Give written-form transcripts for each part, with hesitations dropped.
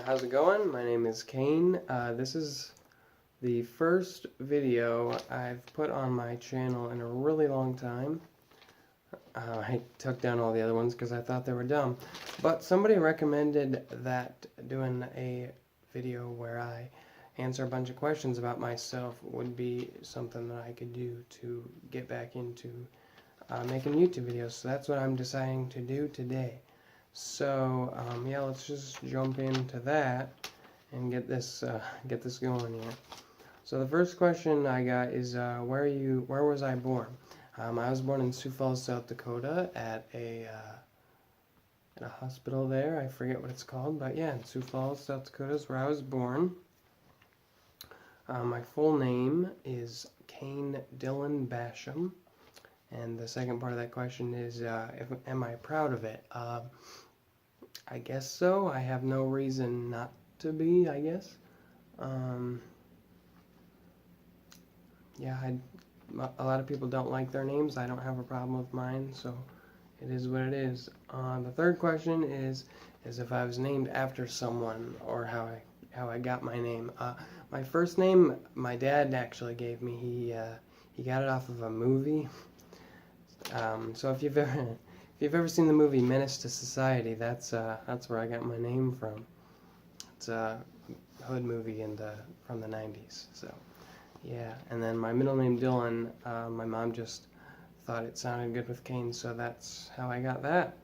How's it going? My name is Kane. This is the first video I've put on my channel in a really long time. I took down all the other ones because I thought they were dumb. But somebody recommended that doing a video where I answer a bunch of questions about myself would be something that I could do to get back into making YouTube videos. So that's what I'm deciding to do today. So yeah, let's just jump into that and get this going here. So the first question I got is where was I born? I was born in Sioux Falls, South Dakota at a hospital there. I forget what it's called, but yeah, in Sioux Falls, South Dakota is where I was born. My full name is Kane Dylan Basham. And the second part of that question is, am I proud of it? I guess so. I have no reason not to be, I guess. Yeah, a lot of people don't like their names. I don't have a problem with mine, so it is what it is. The third question is if I was named after someone or how I got my name. My first name, my dad actually gave me. He got it off of a movie. So if you've ever seen the movie Menace to Society, that's where I got my name from. It's a hood movie from the 90s. So yeah, and then my middle name Dylan, my mom just thought it sounded good with Kane, so that's how I got that.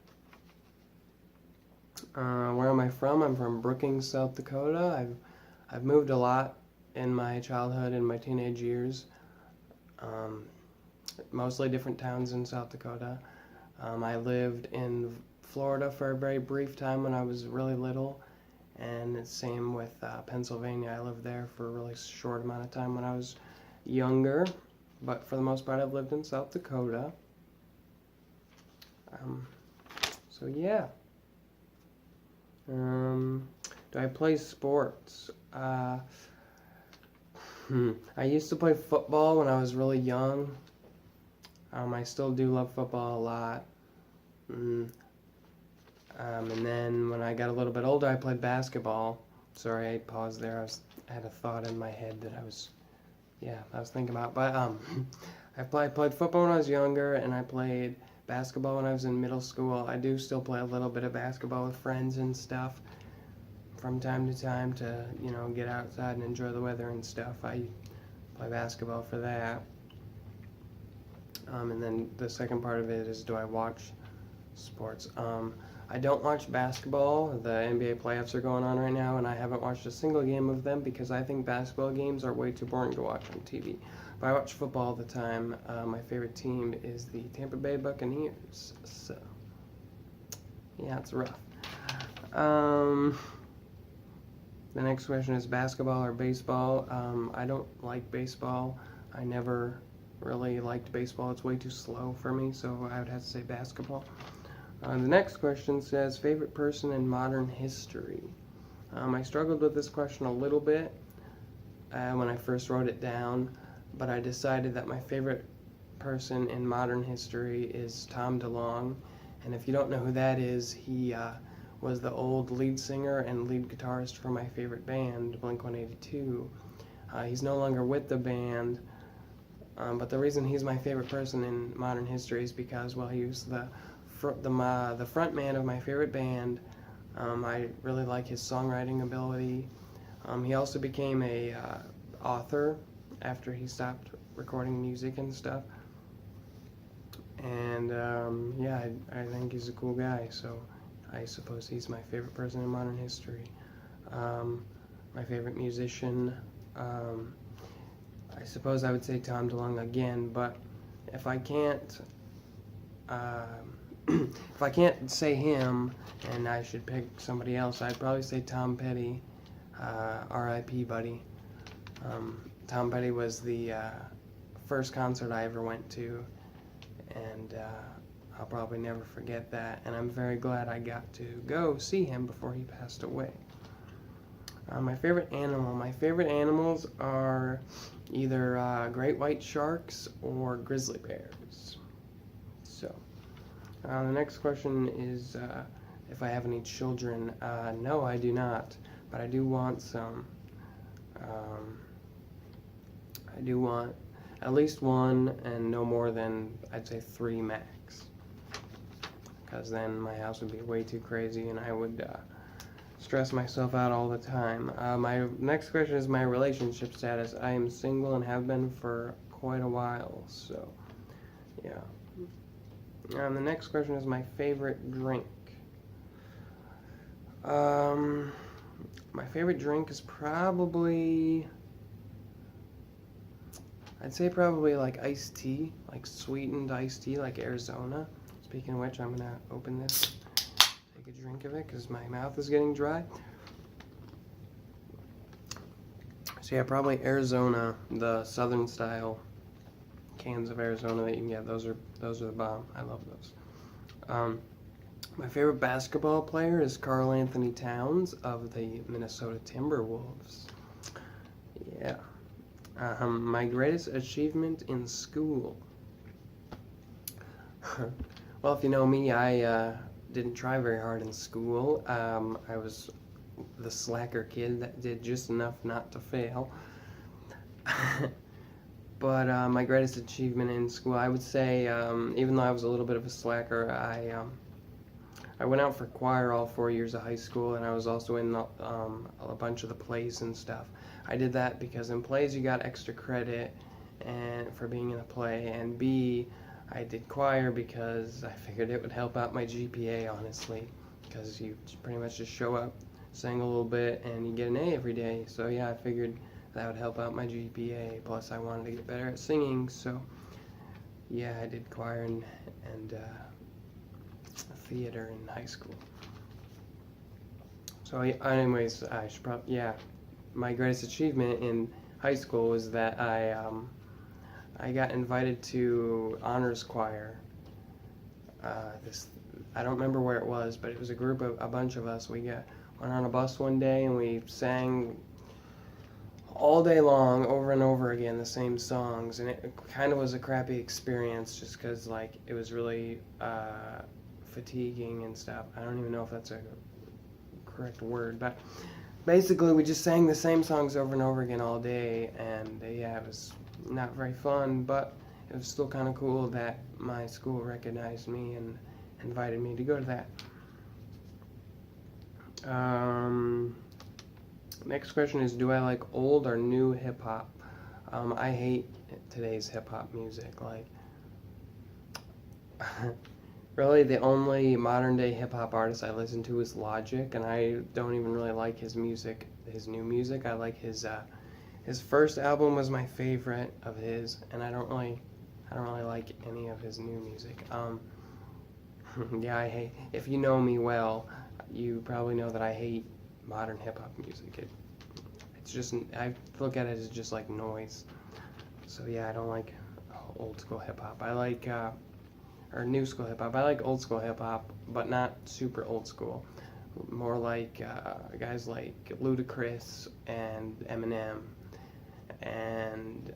Where am I from? I'm from Brookings, South Dakota. I've moved a lot in my childhood and my teenage years. Mostly different towns in South Dakota. I lived in Florida for a very brief time when I was really little, and the same with Pennsylvania. I lived there for a really short amount of time when I was younger, but for the most part I've lived in South Dakota. So yeah. Do I play sports? I used to play football when I was really young. I still do love football a lot. And then when I got a little bit older, I played basketball. Sorry, I paused there. I had a thought in my head that I was thinking about. But I played football when I was younger, and I played basketball when I was in middle school. I do still play a little bit of basketball with friends and stuff from time to time to, get outside and enjoy the weather and stuff. I play basketball for that. And then the second part of it is, do I watch sports? I don't watch basketball. The NBA playoffs are going on right now, and I haven't watched a single game of them because I think basketball games are way too boring to watch on TV. But I watch football all the time. My favorite team is the Tampa Bay Buccaneers. So, yeah, it's rough. The next question is basketball or baseball. I don't like baseball. I never really liked baseball. It's way too slow for me, so I would have to say basketball. The next question says, favorite person in modern history. I struggled with this question a little bit when I first wrote it down, but I decided that my favorite person in modern history is Tom DeLonge. And if you don't know who that is, he was the old lead singer and lead guitarist for my favorite band, Blink-182. He's no longer with the band. But the reason he's my favorite person in modern history is because, well, he was the front man of my favorite band. I really like his songwriting ability. He also became a author after he stopped recording music and stuff. And yeah, I think he's a cool guy, so I suppose he's my favorite person in modern history. My favorite musician, I suppose I would say Tom DeLonge again, but if I can't say him and I should pick somebody else, I'd probably say Tom Petty, R.I.P. buddy. Tom Petty was the first concert I ever went to, and I'll probably never forget that, and I'm very glad I got to go see him before he passed away. My favorite animals are either great white sharks or grizzly bears. So, the next question is, if I have any children. No, I do not, but I do want some. I do want at least one, and no more than, I'd say, 3 max. Because then my house would be way too crazy, and I would stress myself out all the time. My next question is my relationship status. I am single and have been for quite a while, so yeah. The next question is my favorite drink. My favorite drink is probably, I'd say probably like iced tea, like sweetened iced tea, like Arizona. Speaking of which, I'm gonna open this, take a drink of it, because my mouth is getting dry. So yeah, probably Arizona, the Southern style cans of Arizona that you can get. Those are the bomb. I love those. My favorite basketball player is Karl Anthony Towns of the Minnesota Timberwolves. Yeah. My greatest achievement in school. Well, if you know me, I didn't try very hard in school. I was the slacker kid that did just enough not to fail. But my greatest achievement in school, I would say, even though I was a little bit of a slacker, I went out for choir all 4 years of high school, and I was also in a bunch of the plays and stuff. I did that because in plays you got extra credit and for being in a play, and B, I did choir because I figured it would help out my GPA, honestly, because you pretty much just show up, sing a little bit, and you get an A every day. So yeah, I figured that would help out my GPA. Plus, I wanted to get better at singing, so yeah, I did choir and theater in high school. So anyways, I should probably, yeah, my greatest achievement in high school was that I got invited to honors choir. I don't remember where it was, but it was a bunch of us. We went on a bus one day and we sang all day long, over and over again, the same songs, and it kind of was a crappy experience just because like it was really fatiguing and stuff. I don't even know if that's a correct word, but basically we just sang the same songs over and over again all day, and yeah, it was not very fun, but it was still kind of cool that my school recognized me and invited me to go to that. Next question is, do I like old or new hip-hop? I hate today's hip-hop music. Like, really, the only modern-day hip-hop artist I listen to is Logic, and I don't even really like his music, his new music. I like his first album was my favorite of his, and I don't really like any of his new music. Yeah, if you know me well, you probably know that I hate modern hip-hop music. It's just, I look at it as just like noise. So yeah, I don't like old school hip-hop. I like, or new school hip-hop. I like old school hip-hop, but not super old school. More like guys like Ludacris and Eminem. And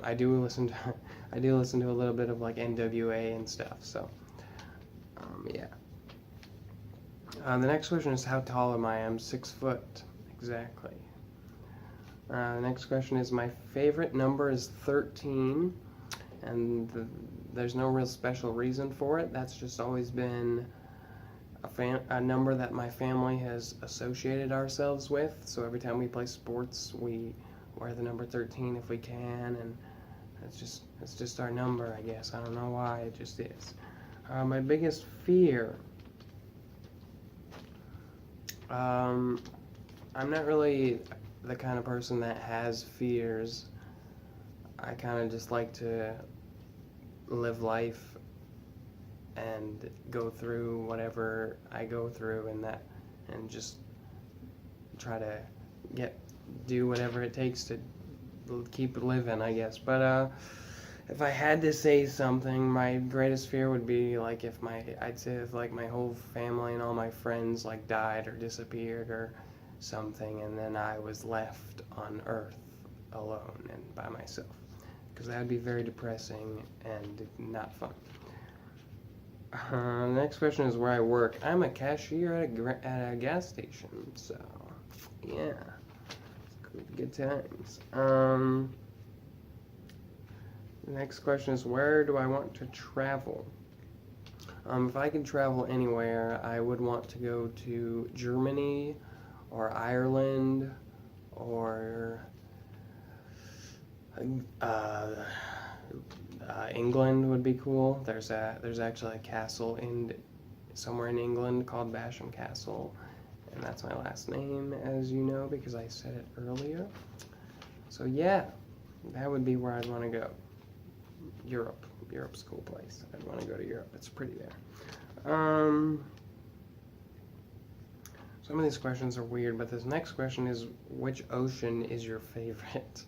I do listen to a little bit of like NWA and stuff. So yeah. The next question is, how tall am I? I'm 6 foot exactly. The next question is, my favorite number is 13, and there's no real special reason for it. That's just always been a number that my family has associated ourselves with. So every time we play sports, we wear the number 13 if we can, and it's just our number, I guess. I don't know why, it just is. My biggest fear. I'm not really the kind of person that has fears. I kind of just like to live life and go through whatever I go through, and just try to do whatever it takes to keep living, I guess. But if I had to say something, my greatest fear would be like if my whole family and all my friends like died or disappeared or something, and then I was left on Earth alone and by myself, because that would be very depressing and not fun. Next question is where I work. I'm a cashier at a gas station, so yeah, good times. Next question is where do I want to travel? If I could travel anywhere, I would want to go to Germany or Ireland or uh, England would be cool. There's actually a castle in somewhere in England called Basham Castle, and that's my last name, as you know, because I said it earlier. So yeah, that would be where I'd want to go. Europe's a cool place. I'd want to go to Europe. It's pretty there. Some of these questions are weird, but this next question is, which ocean is your favorite?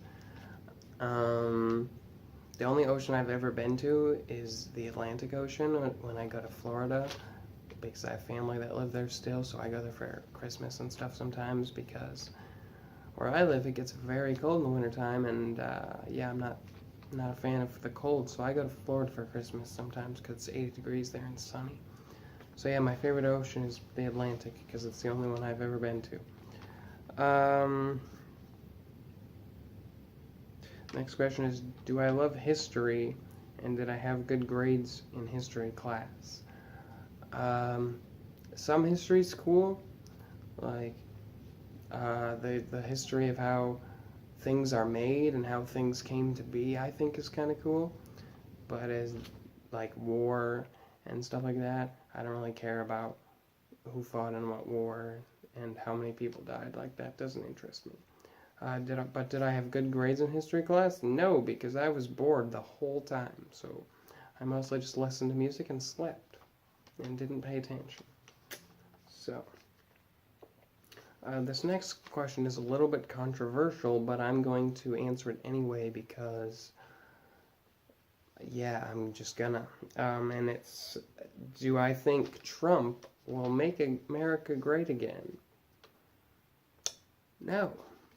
The only ocean I've ever been to is the Atlantic Ocean when I go to Florida, because I have family that live there still, so I go there for Christmas and stuff sometimes, because where I live it gets very cold in the wintertime, and yeah, I'm not a fan of the cold, so I go to Florida for Christmas sometimes because it's 80 degrees there and sunny. So yeah, my favorite ocean is the Atlantic because it's the only one I've ever been to. Next question is, do I love history, and did I have good grades in history class? Some history's cool, like the history of how things are made and how things came to be, I think is kind of cool. But as like war and stuff like that, I don't really care about who fought in what war and how many people died. Like, that doesn't interest me. Did I have good grades in history class? No, because I was bored the whole time. So I mostly just listened to music and slept and didn't pay attention. So this next question is a little bit controversial, but I'm going to answer it anyway because, yeah, I'm just gonna. And it's, do I think Trump will make America great again? No,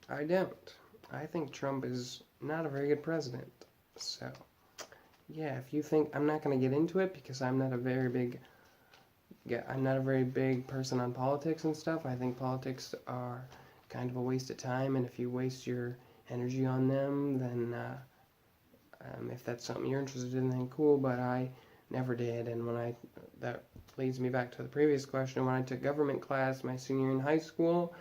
I don't. I think Trump is not a very good president. So, yeah, if you think, I'm not going to get into it because I'm not a very big person on politics and stuff. I think politics are kind of a waste of time, and if you waste your energy on them, then if that's something you're interested in, then cool, but I never did. And that leads me back to the previous question. When I took government class my senior year in high school,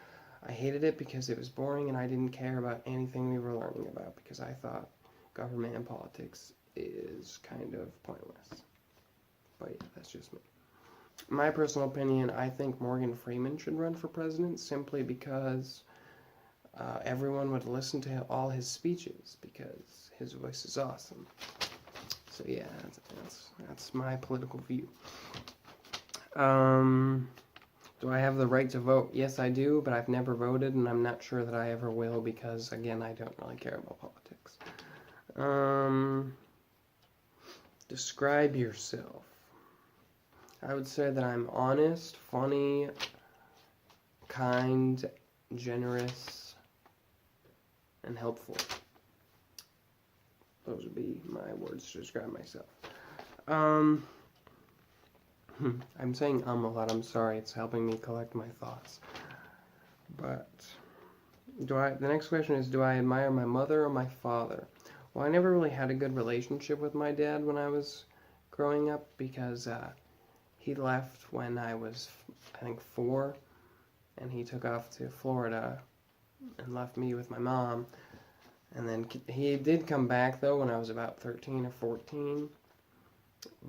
I hated it because it was boring and I didn't care about anything we were learning about because I thought government and politics is kind of pointless. But yeah, that's just me. My personal opinion, I think Morgan Freeman should run for president simply because everyone would listen to all his speeches because his voice is awesome. So yeah, that's my political view. Do I have the right to vote? Yes, I do, but I've never voted, and I'm not sure that I ever will because, again, I don't really care about politics. Describe yourself. I would say that I'm honest, funny, kind, generous, and helpful. Those would be my words to describe myself. I'm saying a lot, I'm sorry, it's helping me collect my thoughts. But, the next question is, do I admire my mother or my father? Well, I never really had a good relationship with my dad when I was growing up because he left when I was, I think, 4, and he took off to Florida and left me with my mom. And then he did come back, though, when I was about 13 or 14.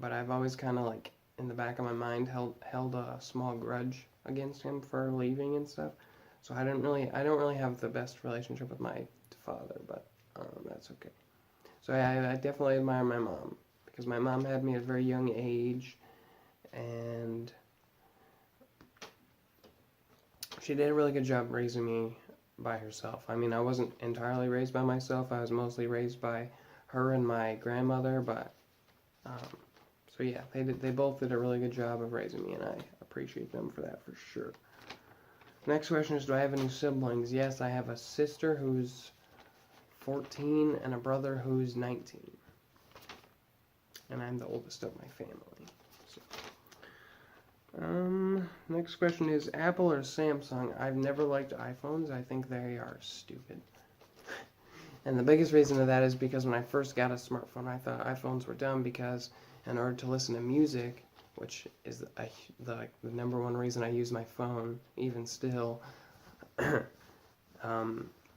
But I've always kind of, like, in the back of my mind, held a small grudge against him for leaving and stuff. So I don't really have the best relationship with my father, but that's okay. So I definitely admire my mom, because my mom had me at a very young age, and she did a really good job raising me by herself. I mean, I wasn't entirely raised by myself. I was mostly raised by her and my grandmother, but so yeah, they both did a really good job of raising me, and I appreciate them for that for sure. Next question is, do I have any siblings? Yes, I have a sister who's 14 and a brother who's 19. And I'm the oldest of my family. So, Next question is Apple or Samsung? I've never liked iPhones. I think they are stupid. And the biggest reason of that is because when I first got a smartphone, I thought iPhones were dumb because in order to listen to music, which is the number one reason I use my phone, even still,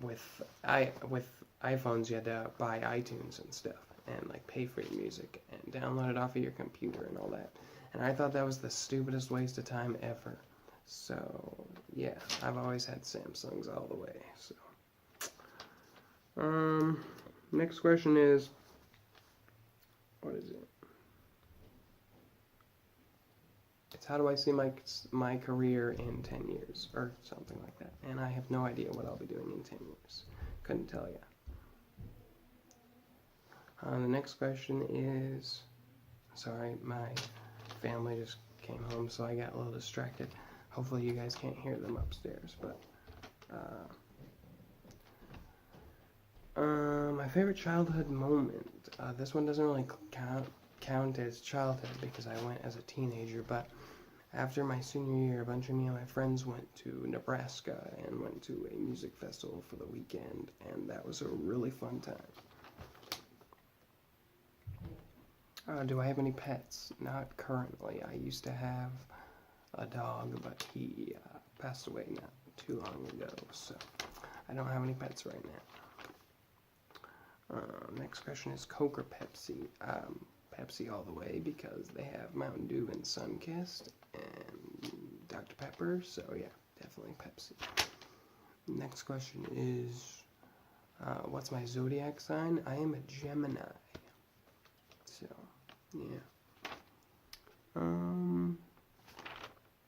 with iPhones you had to buy iTunes and stuff, and like pay for your music and download it off of your computer and all that. And I thought that was the stupidest waste of time ever. So yeah, I've always had Samsungs all the way. So. Next question is, what is it? It's how do I see my career in 10 years, or something like that. And I have no idea what I'll be doing in 10 years. Couldn't tell you. The next question is, sorry, my family just came home, so I got a little distracted. Hopefully you guys can't hear them upstairs, but, my favorite childhood moment. This one doesn't really count as childhood because I went as a teenager, but after my senior year, a bunch of me and my friends went to Nebraska and went to a music festival for the weekend, and that was a really fun time. Do I have any pets? Not currently. I used to have a dog, but he passed away not too long ago, so I don't have any pets right now. Next question is Coke or Pepsi? Pepsi all the way because they have Mountain Dew and Sunkist and Dr. Pepper, so yeah, definitely Pepsi. Next question is, what's my zodiac sign? I am a Gemini. So, yeah.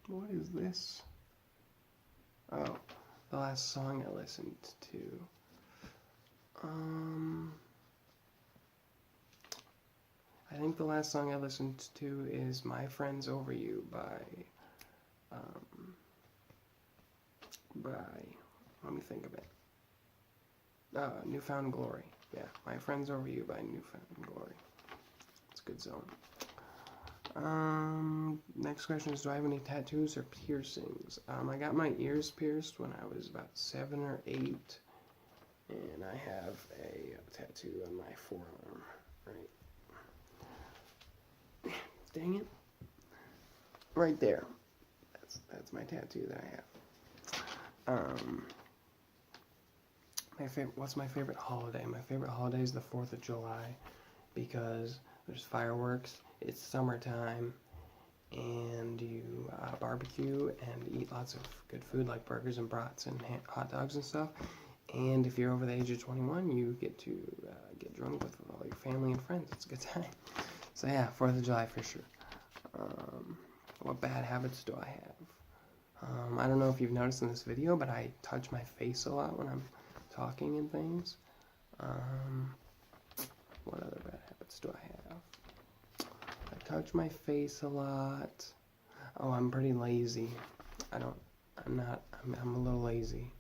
What is this? Oh, the last song I listened to. I think the last song I listened to is My Friends Over You by, let me think of it. New Found Glory. Yeah, My Friends Over You by New Found Glory. It's a good song. Next question is, do I have any tattoos or piercings? I got my ears pierced when I was about 7 or 8. And I have a tattoo on my forearm, right? Dang it. Right there. That's my tattoo that I have. What's my favorite holiday? My favorite holiday is the 4th of July because there's fireworks, it's summertime, and you barbecue and eat lots of good food like burgers and brats and hot dogs and stuff. And if you're over the age of 21, you get to get drunk with all your family and friends. It's a good time. So yeah, 4th of July for sure. What bad habits do I have? I don't know if you've noticed in this video, but I touch my face a lot when I'm talking and things. What other bad habits do I have? I touch my face a lot. Oh, I'm pretty lazy. I'm a little lazy.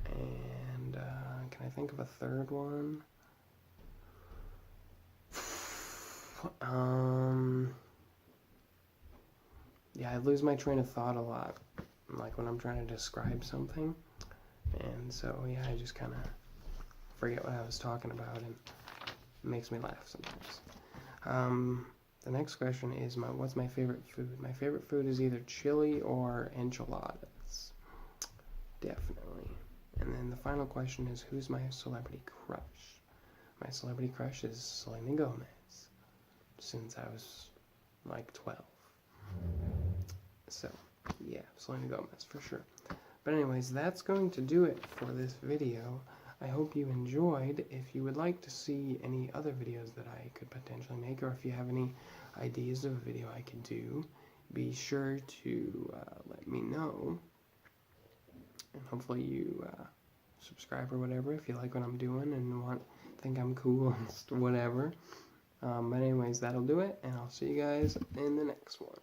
And, can I think of a third one? Yeah, I lose my train of thought a lot, like when I'm trying to describe something. And so, yeah, I just kind of forget what I was talking about, and it makes me laugh sometimes. The next question is, what's my favorite food? My favorite food is either chili or enchiladas. Definitely. And then the final question is, who's my celebrity crush? My celebrity crush is Selena Gomez, since I was like 12. So, yeah, Selena Gomez for sure. But anyways, that's going to do it for this video. I hope you enjoyed. If you would like to see any other videos that I could potentially make, or if you have any ideas of a video I could do, be sure to let me know. And hopefully you subscribe or whatever if you like what I'm doing and think I'm cool and whatever. But anyways, that'll do it, and I'll see you guys in the next one.